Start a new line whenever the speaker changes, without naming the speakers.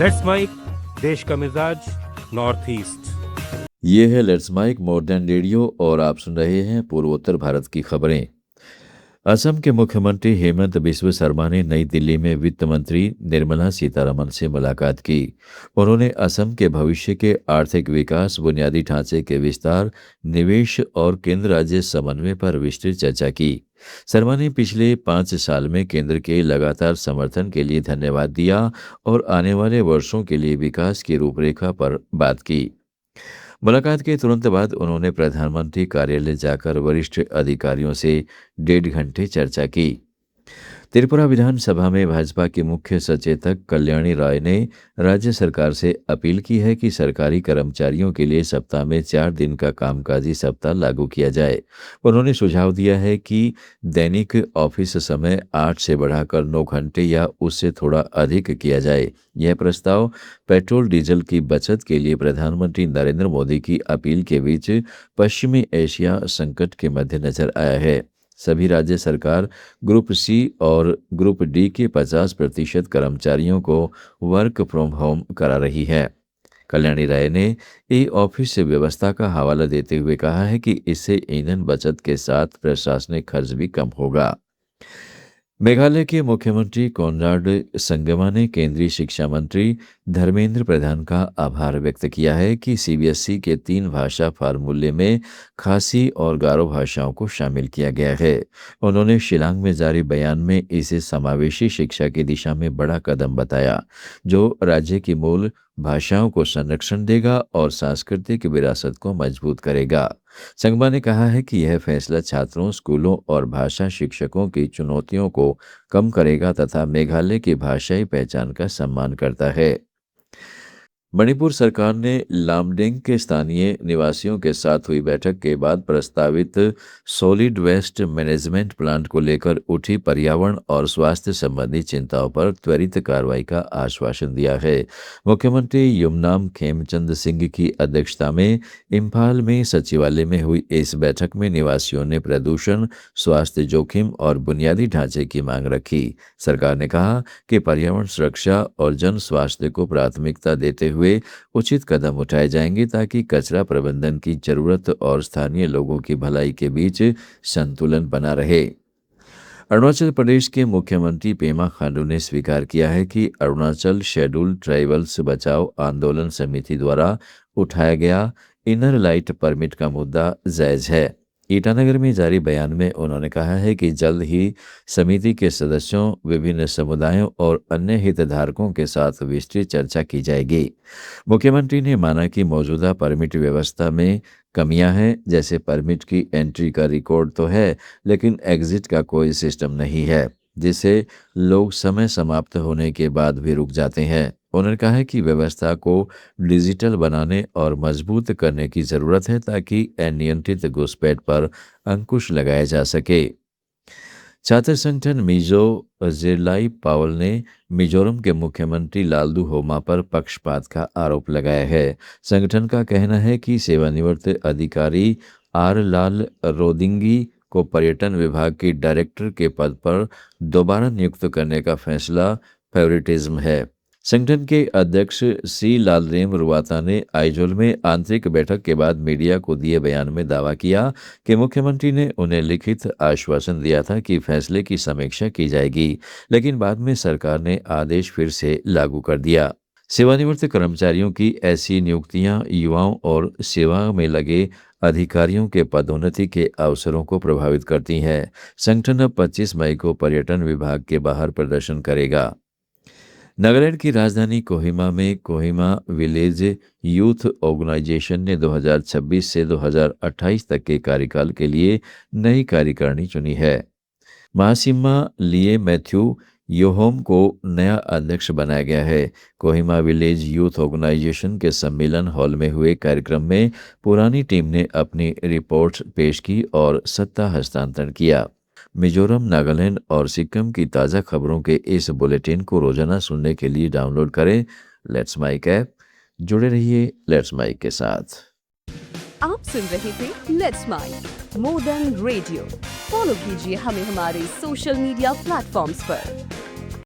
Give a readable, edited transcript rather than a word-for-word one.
Let's mic, देश का मिजाज, नॉर्थ ईस्ट।
ये है लेट्स माइक मॉडर्न रेडियो और आप सुन रहे हैं पूर्वोत्तर भारत की खबरें। असम के मुख्यमंत्री हेमंत बिस्व शर्मा ने नई दिल्ली में वित्त मंत्री निर्मला सीतारमण से मुलाकात की। उन्होंने असम के भविष्य के आर्थिक विकास, बुनियादी ढांचे के विस्तार, निवेश और केंद्र राज्य समन्वय पर विस्तृत चर्चा की। शर्मा ने पिछले 5 साल में केंद्र के लगातार समर्थन के लिए धन्यवाद दिया और आने वाले वर्षों के लिए विकास की रूपरेखा पर बात की। मुलाकात के तुरंत बाद उन्होंने प्रधानमंत्री कार्यालय जाकर वरिष्ठ अधिकारियों से 1.5 घंटे चर्चा की। त्रिपुरा विधानसभा में भाजपा की मुख्य सचेतक कल्याणी राय ने राज्य सरकार से अपील की है कि सरकारी कर्मचारियों के लिए सप्ताह में 4 दिन का कामकाजी सप्ताह लागू किया जाए। उन्होंने सुझाव दिया है कि दैनिक ऑफिस समय 8 से बढ़ाकर 9 घंटे या उससे थोड़ा अधिक किया जाए। यह प्रस्ताव पेट्रोल डीजल की बचत के लिए प्रधानमंत्री नरेंद्र मोदी की अपील के बीच पश्चिमी एशिया संकट के मद्देनजर आया है। सभी राज्य सरकार ग्रुप सी और ग्रुप डी के 50% कर्मचारियों को वर्क फ्रॉम होम करा रही है। कल्याणी राय ने ई ऑफिस व्यवस्था का हवाला देते हुए कहा है कि इससे ईंधन बचत के साथ प्रशासनिक खर्च भी कम होगा। मेघालय के मुख्यमंत्री कोनराड संगमा ने केंद्रीय शिक्षा मंत्री धर्मेंद्र प्रधान का आभार व्यक्त किया है कि सीबीएसई के 3 भाषा फार्मूले में खासी और गारो भाषाओं को शामिल किया गया है। उन्होंने शिलांग में जारी बयान में इसे समावेशी शिक्षा की दिशा में बड़ा कदम बताया, जो राज्य की मूल भाषाओं को संरक्षण देगा और सांस्कृतिक विरासत को मजबूत करेगा। संगमा ने कहा है कि यह फैसला छात्रों, स्कूलों और भाषा शिक्षकों की चुनौतियों को कम करेगा तथा मेघालय की भाषाई पहचान का सम्मान करता है। मणिपुर सरकार ने लामडिंग के स्थानीय निवासियों के साथ हुई बैठक के बाद प्रस्तावित सॉलिड वेस्ट मैनेजमेंट प्लांट को लेकर उठी पर्यावरण और स्वास्थ्य संबंधी चिंताओं पर त्वरित कार्रवाई का आश्वासन दिया है। मुख्यमंत्री युमनाम खेमचंद सिंह की अध्यक्षता में इम्फाल में सचिवालय में हुई इस बैठक में निवासियों ने प्रदूषण, स्वास्थ्य जोखिम और बुनियादी ढांचे की मांग रखी। सरकार ने कहा कि पर्यावरण सुरक्षा और जन स्वास्थ्य को प्राथमिकता देते हुए उचित कदम उठाए जाएंगे ताकि कचरा प्रबंधन की जरूरत और स्थानीय लोगों की भलाई के बीच संतुलन बना रहे। अरुणाचल प्रदेश के मुख्यमंत्री पेमा खांडू ने स्वीकार किया है कि अरुणाचल शेड्यूल्ड ट्राइबल्स बचाओ आंदोलन समिति द्वारा उठाया गया इनर लाइट परमिट का मुद्दा जायज है। ईटानगर में जारी बयान में उन्होंने कहा है कि जल्द ही समिति के सदस्यों, विभिन्न समुदायों और अन्य हितधारकों के साथ विस्तृत चर्चा की जाएगी। मुख्यमंत्री ने माना कि मौजूदा परमिट व्यवस्था में कमियां हैं, जैसे परमिट की एंट्री का रिकॉर्ड तो है लेकिन एग्जिट का कोई सिस्टम नहीं है, जिससे लोग समय समाप्त होने के बाद भी रुक जाते हैं। उन्होंने कहा है कि व्यवस्था को डिजिटल बनाने और मजबूत करने की जरूरत है ताकि अनियंत्रित घुसपैठ पर अंकुश लगाया जा सके। छात्र संगठन मिजो जिरलाई पावल ने मिजोरम के मुख्यमंत्री लालदू होमा पर पक्षपात का आरोप लगाया है। संगठन का कहना है कि सेवानिवृत्त अधिकारी आर लाल रोदिंगी को पर्यटन विभाग की डायरेक्टर के पद पर दोबारा नियुक्त करने का फैसला फेवरेटिज्म है। संगठन के अध्यक्ष सी लालरेम रुवाता ने आइजोल में आंतरिक बैठक के बाद मीडिया को दिए बयान में दावा किया कि मुख्यमंत्री ने उन्हें लिखित आश्वासन दिया था कि फैसले की समीक्षा की जाएगी, लेकिन बाद में सरकार ने आदेश फिर से लागू कर दिया। सेवानिवृत्त कर्मचारियों की ऐसी नियुक्तियां युवाओं और सेवा में लगे अधिकारियों के पदोन्नति के अवसरों को प्रभावित करती हैं। संगठन अब 25 मई को पर्यटन विभाग के बाहर प्रदर्शन करेगा। नागालैंड की राजधानी कोहिमा में कोहिमा विलेज यूथ ऑर्गेनाइजेशन ने 2026 से 2028 तक के कार्यकाल के लिए नई कार्यकारिणी चुनी है। महासिम्मा लिए मैथ्यू योहोम को नया अध्यक्ष बनाया गया है। कोहिमा विलेज यूथ ऑर्गेनाइजेशन के सम्मेलन हॉल में हुए कार्यक्रम में पुरानी टीम ने अपनी रिपोर्ट पेश की और सत्ता हस्तांतरण किया। मिजोरम, नागालैंड और सिक्किम की ताज़ा खबरों के इस बुलेटिन को रोजाना सुनने के लिए डाउनलोड करें लेट्स माइक ऐप। जुड़े रहिए लेट्स माइक के साथ।
आप सुन रहे थे let's mike more than radio. Follow कीजिए हमें हमारे सोशल मीडिया प्लेटफॉर्म्स पर।